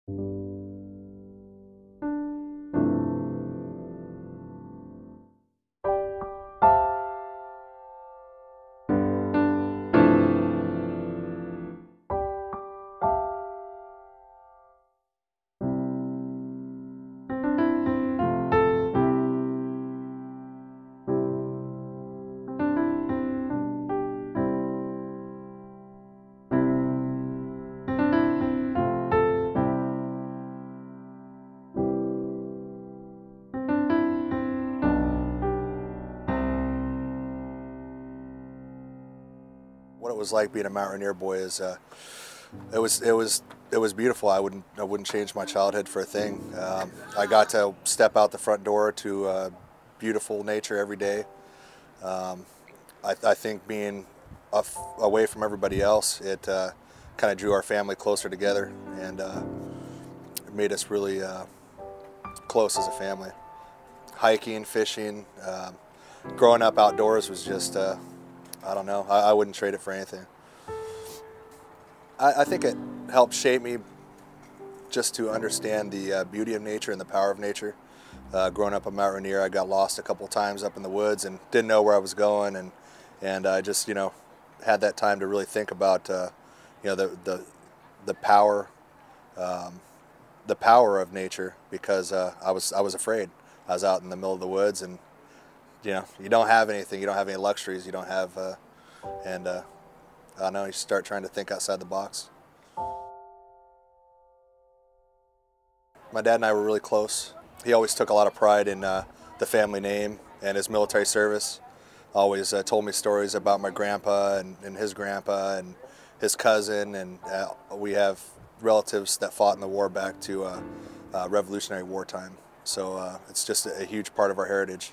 What it was like being a mountaineer boy is it was beautiful. I wouldn't change my childhood for a thing. I got to step out the front door to beautiful nature every day. I think being away from everybody else, it kind of drew our family closer together, and it made us really close as a family. Hiking, fishing, growing up outdoors was just I don't know. I wouldn't trade it for anything. I think it helped shape me just to understand the beauty of nature and the power of nature. Growing up a mountaineer, I got lost a couple times up in the woods and didn't know where I was going, and I just had that time to really think about the power of nature, because I was afraid. I was out in the middle of the woods, and you don't have anything, you don't have any luxuries, you don't have, I don't know, you start trying to think outside the box. My dad and I were really close. He always took a lot of pride in the family name and his military service. Always told me stories about my grandpa and his grandpa and his cousin, and we have relatives that fought in the war back to Revolutionary War time. So it's just a huge part of our heritage.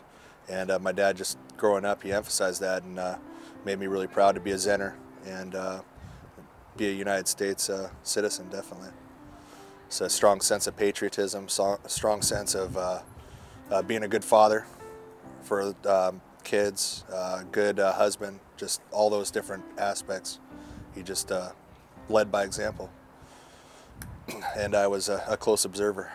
And my dad, just growing up, he emphasized that, and made me really proud to be a Zenner and be a United States citizen, definitely. It's a strong sense of patriotism, a strong sense of being a good father for kids, good husband, just all those different aspects. He just led by example. And I was a close observer.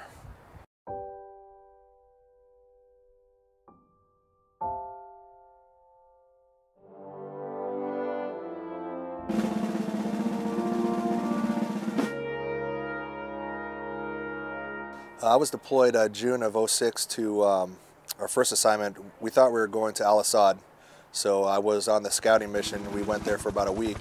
I was deployed June of '06 to our first assignment. We thought we were going to Al-Assad, so I was on the scouting mission. We went there for about a week.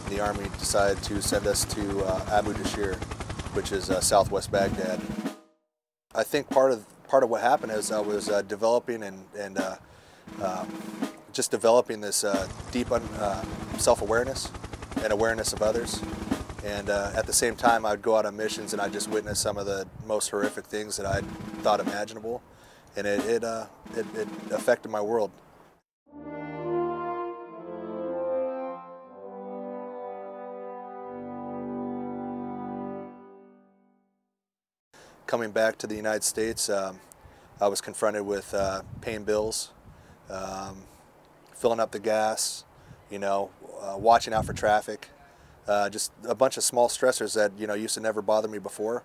The Army decided to send us to Abu Dashir, which is southwest Baghdad. I think part of what happened is I was developing and just developing this deep self-awareness and awareness of others. And at the same time, I'd go out on missions and I'd just witness some of the most horrific things that I thought imaginable, and it affected my world. Coming back to the United States, I was confronted with paying bills, filling up the gas, watching out for traffic, just a bunch of small stressors that used to never bother me before.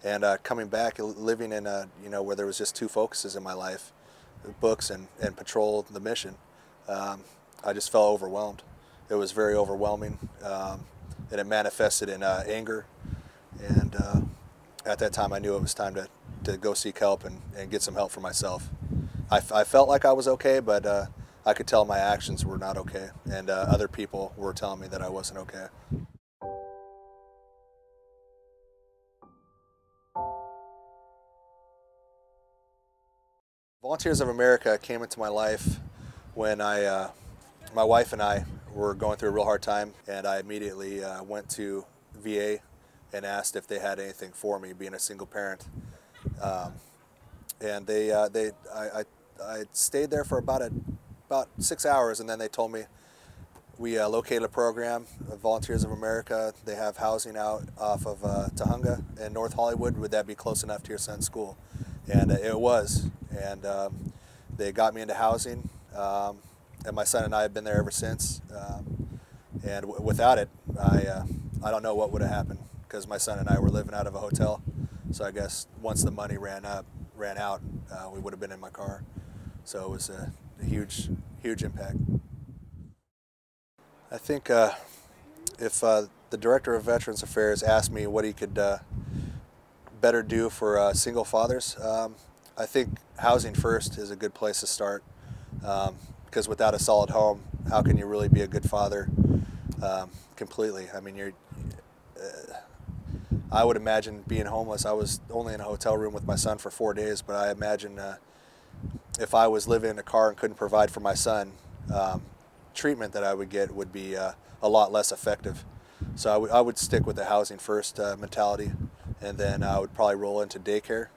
And coming back, living in where there was just two focuses in my life, books and patrol the mission, I just felt overwhelmed. It was very overwhelming, and it manifested in anger. And at that time, I knew it was time to go seek help and get some help for myself. I felt like I was okay, but I could tell my actions were not okay, and other people were telling me that I wasn't okay. Volunteers of America came into my life when my wife and I were going through a real hard time, and I immediately went to VA and asked if they had anything for me, being a single parent. And I stayed there for about 6 hours, and then they told me we located a program of Volunteers of America. They have housing out off of Tahunga in North Hollywood. Would that be close enough to your son's school? And it was. And they got me into housing, and my son and I have been there ever since. And without it, I don't know what would have happened, because my son and I were living out of a hotel. So I guess once the money ran out, we would have been in my car. So it was a huge impact. I think if the Director of Veterans Affairs asked me what he could better do for single fathers, I think housing first is a good place to start, because without a solid home, how can you really be a good father completely? I mean, I would imagine being homeless. I was only in a hotel room with my son for 4 days, but I imagine if I was living in a car and couldn't provide for my son, treatment that I would get would be a lot less effective. So I would stick with the housing first mentality, and then I would probably roll into daycare,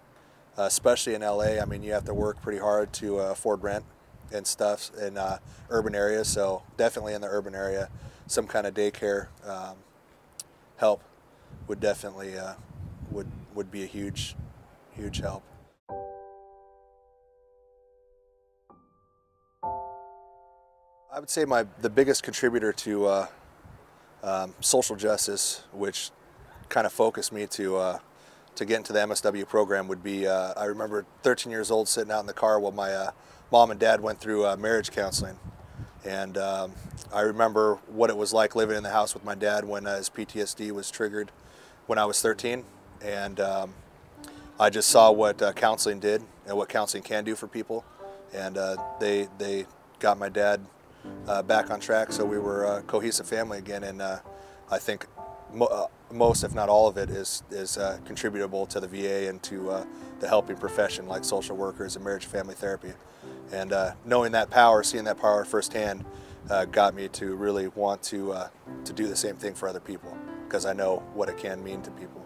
especially in LA. I mean, you have to work pretty hard to afford rent and stuff in urban areas, so definitely in the urban area, some kind of daycare help would definitely would be a huge help. I would say the biggest contributor to social justice, which kind of focused me to get into the MSW program, would be I remember 13 years old sitting out in the car while my mom and dad went through marriage counseling, and I remember what it was like living in the house with my dad when his PTSD was triggered when I was 13, and I just saw what counseling did and what counseling can do for people, and they got my dad back on track, so we were a cohesive family again. And I think most, if not all of it, is contributable to the VA and to the helping profession like social workers and marriage and family therapy. And knowing that power, seeing that power firsthand, got me to really want to do the same thing for other people, because I know what it can mean to people.